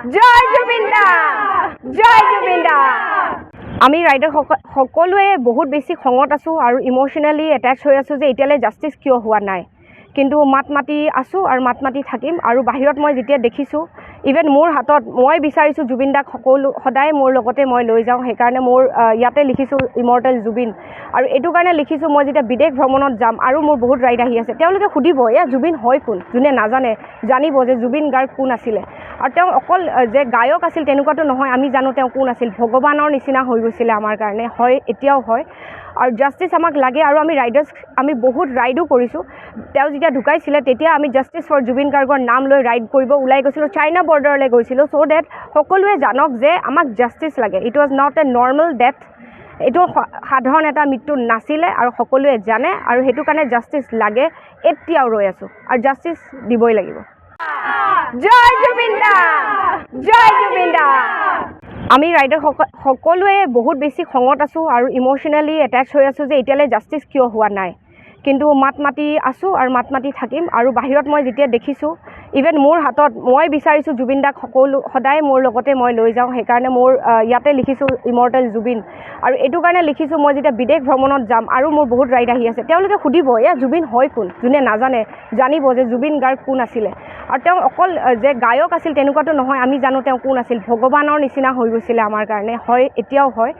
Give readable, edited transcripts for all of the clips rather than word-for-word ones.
জয় জুবিন দা জয় জুবিন দা আমি ৰাইডাৰ সকলোৱে বহুত বেছি খঙত আছোঁ আৰু ইমোশ্যনেলি এটেচ হৈ আছোঁ যে এতিয়ালৈ জাষ্টিছ কিয় হোৱা নাই কিন্তু মাত মাতি আছোঁ আৰু মাত মাতি থাকিম আৰু বাহিৰত মই যেতিয়া দেখিছোঁ ইভেন মোৰ হাতত মই বিচাৰিছোঁ জুবিন দাক সদায় মোৰ লগতে মই লৈ যাওঁ সেইকাৰণে মোৰ ইয়াতে লিখিছোঁ ইমৰ্টেল জুবিন আৰু এইটো কাৰণে লিখিছোঁ মই যেতিয়া বিদেশ ভ্ৰমণত যাম আৰু মোৰ বহুত ৰাইড আহি আছে তেওঁলোকে সুধিব এয়া জুবিন হয় কোন যোনে নাজানে জানিব যে জুবিন গাৰ্গ কোন আছিলে আৰু তেওঁ অকল যে গায়ক আছিল তেনেকুৱাটো নহয় আমি জানো তেওঁ কোন আছিল ভগৱানৰ নিচিনা হৈ গৈছিলে আমাৰ কাৰণে হয় এতিয়াও হয় আৰু জাষ্টিছ আমাক লাগে আৰু আমি ৰাইডাৰ্ছ আমি বহুত ৰাইডো কৰিছোঁ তেওঁ যেতিয়া ঢুকাইছিলে তেতিয়া আমি জাষ্টিছ ফৰ জুবিন গাৰ্গৰ নাম লৈ ৰাইড কৰিব ওলাই গৈছিলোঁ চাইনা বৰ্ডাৰলৈ গৈছিলোঁ চ' ডেট সকলোৱে জানক যে আমাক জাষ্টিছ লাগে it was not a normal death এইটো সাধাৰণ এটা মৃত্যু নাছিলে আৰু সকলোৱে জানে আৰু সেইটো কাৰণে জাষ্টিছ লাগে এতিয়াও ৰৈ আছোঁ আৰু জাষ্টিছ দিবই লাগিব জয় জুবিন দা জয় জুবিন দা আমি ৰাইডাৰ সকলোৱে বহুত বেছি খঙত আছোঁ আৰু ইমোশ্যনেলি এটেচ হৈ আছোঁ যে এতিয়ালৈ জাষ্টিছ কিয় হোৱা নাই কিন্তু মাত মাতি আছোঁ আৰু মাত মাতি থাকিম আৰু বাহিৰত মই যেতিয়া দেখিছোঁ ইভেন মোৰ হাতত মই বিচাৰিছোঁ জুবিন দাক সদায় মোৰ লগতে মই লৈ যাওঁ সেইকাৰণে মোৰ ইয়াতে লিখিছোঁ ইমৰ্টেল জুবিন আৰু এইটো কাৰণে লিখিছোঁ মই যেতিয়া বিদেশ ভ্ৰমণত যাম আৰু মোৰ বহুত ৰাইড আহি আছে তেওঁলোকে সুধিব এয়া জুবিন হয় কোন যোনে নাজানে জানিব যে জুবিন গাৰ্গ কোন আছিলে আৰু তেওঁ অকল যে গায়ক আছিল তেনেকুৱাটো নহয় আমি জানো তেওঁ কোন আছিল ভগৱানৰ নিচিনা হৈ গৈছিলে আমাৰ কাৰণে হয় এতিয়াও হয়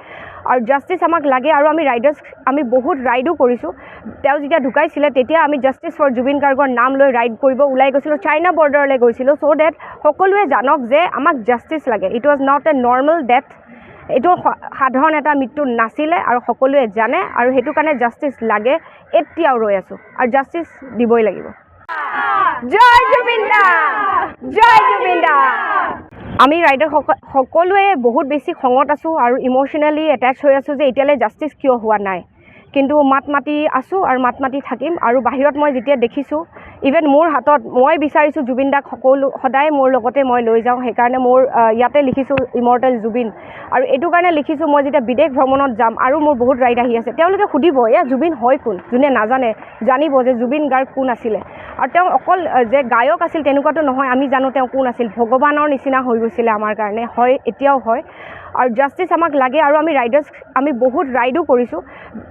আৰু জাষ্টিছ আমাক লাগে আৰু আমি ৰাইডাৰ্ছ আমি বহুত ৰাইডো কৰিছোঁ তেওঁ যেতিয়া ঢুকাইছিলে তেতিয়া আমি জাষ্টিছ ফৰ জুবিন গাৰ্গৰ নাম লৈ ৰাইড কৰিব ওলাই গৈছিলোঁ চাইনা বৰ্ডাৰলৈ গৈছিলোঁ চ' ডেট সকলোৱে জানক যে আমাক জাষ্টিছ লাগে it was not a normal death এইটো সাধাৰণ এটা মৃত্যু নাছিলে আৰু সকলোৱে জানে আৰু সেইটো কাৰণে জাষ্টিছ লাগে এতিয়াও ৰৈ আছোঁ আৰু জাষ্টিছ দিবই লাগিব জয় জুবিন দা জয় জুবিন দা আমি ৰাইডাৰ সকলোৱে বহুত বেছি খঙত আছোঁ আৰু ইমোশ্যনেলি এটেচ হৈ আছোঁ যে এতিয়ালৈ জাষ্টিছ কিয় হোৱা নাই কিন্তু মাত মাতি আছোঁ আৰু মাত মাতি থাকিম আৰু বাহিৰত মই যেতিয়া দেখিছোঁ ইভেন মোৰ হাতত মই বিচাৰিছোঁ জুবিন দাক সদায় মোৰ লগতে মই লৈ যাওঁ সেইকাৰণে মোৰ ইয়াতে লিখিছোঁ ইমৰ্টেল জুবিন আৰু এইটো কাৰণে লিখিছোঁ মই যেতিয়া বিদেশ ভ্ৰমণত যাম আৰু মোৰ বহুত ৰাইড আহি আছে তেওঁলোকে সুধিব এয়া জুবিন হয় কোন যোনে নাজানে জানিব যে জুবিন গাৰ্গ কোন আছিলে আৰু তেওঁ অকল যে গায়ক আছিল তেনেকুৱাটো নহয় আমি জানো তেওঁ কোন আছিল ভগৱানৰ নিচিনা হৈ গৈছিলে আমাৰ কাৰণে হয় এতিয়াও হয় আৰু জাষ্টিছ আমাক লাগে আৰু আমি ৰাইডাৰ্ছ আমি বহুত ৰাইডো কৰিছোঁ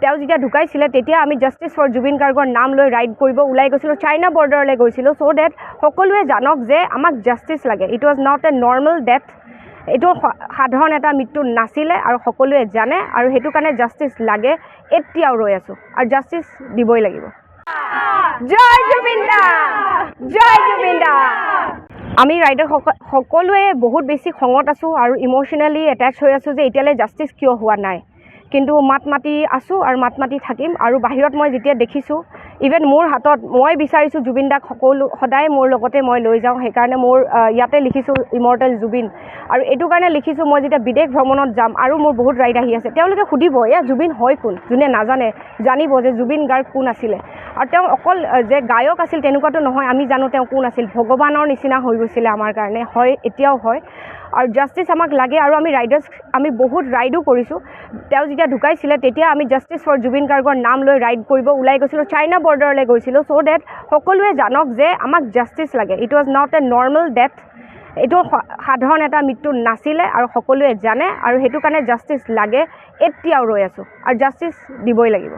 তেওঁ যেতিয়া ঢুকাইছিলে তেতিয়া আমি জাষ্টিছ ফৰ জুবিন গাৰ্গৰ নাম লৈ ৰাইড কৰিব ওলাই গৈছিলোঁ চাইনা বৰ্ডাৰলৈ গৈছিলোঁ চ' ডেট সকলোৱে জানক যে আমাক জাষ্টিছ লাগে it was not a normal death এইটো সাধাৰণ এটা মৃত্যু নাছিলে আৰু সকলোৱে জানে আৰু সেইটো কাৰণে জাষ্টিছ লাগে এতিয়াও ৰৈ আছোঁ আৰু জাষ্টিছ দিবই লাগিব জয় জুবিন দা জয় জুবিন দা আমি ৰাইডাৰ সকলোৱে বহুত বেছি খঙত আছোঁ আৰু ইমোশ্যনেলি এটেচ হৈ আছোঁ যে এতিয়ালৈ জাষ্টিছ কিয় হোৱা নাই কিন্তু মাত মাতি আছোঁ আৰু মাত মাতি থাকিম আৰু বাহিৰত মই যেতিয়া দেখিছোঁ ইভেন মোৰ হাতত মই বিচাৰিছোঁ জুবিন দাক সদায় মোৰ লগতে মই লৈ যাওঁ সেইকাৰণে মোৰ ইয়াতে লিখিছোঁ ইমৰ্টেল জুবিন আৰু এইটো কাৰণে লিখিছোঁ মই যেতিয়া বিদেশ ভ্ৰমণত যাম আৰু মোৰ বহুত ৰাইড আহি আছে তেওঁলোকে সুধিব এয়া জুবিন হয় কোন যোনে নাজানে জানিব যে জুবিন গাৰ্গ কোন আছিলে আৰু তেওঁ অকল যে গায়ক আছিল তেনেকুৱাটো নহয় আমি জানো তেওঁ কোন আছিল ভগৱানৰ নিচিনা হৈ গৈছিলে আমাৰ কাৰণে হয় এতিয়াও হয় আৰু জাষ্টিছ আমাক লাগে আৰু আমি ৰাইডাৰ্ছ আমি বহুত ৰাইডো কৰিছোঁ তেওঁ যেতিয়া ঢুকাইছিলে তেতিয়া আমি জাষ্টিছ ফৰ জুবিন গাৰ্গৰ নাম লৈ ৰাইড কৰিব ওলাই গৈছিলোঁ চাইনা বৰ্ডাৰলৈ গৈছিলোঁ চ' ডেট সকলোৱে জানক যে আমাক জাষ্টিছ লাগে it was not a normal death এইটো সাধাৰণ এটা মৃত্যু নাছিলে আৰু সকলোৱে জানে আৰু সেইটো কাৰণে জাষ্টিছ লাগে এতিয়াও ৰৈ আছোঁ আৰু জাষ্টিছ দিবই লাগিব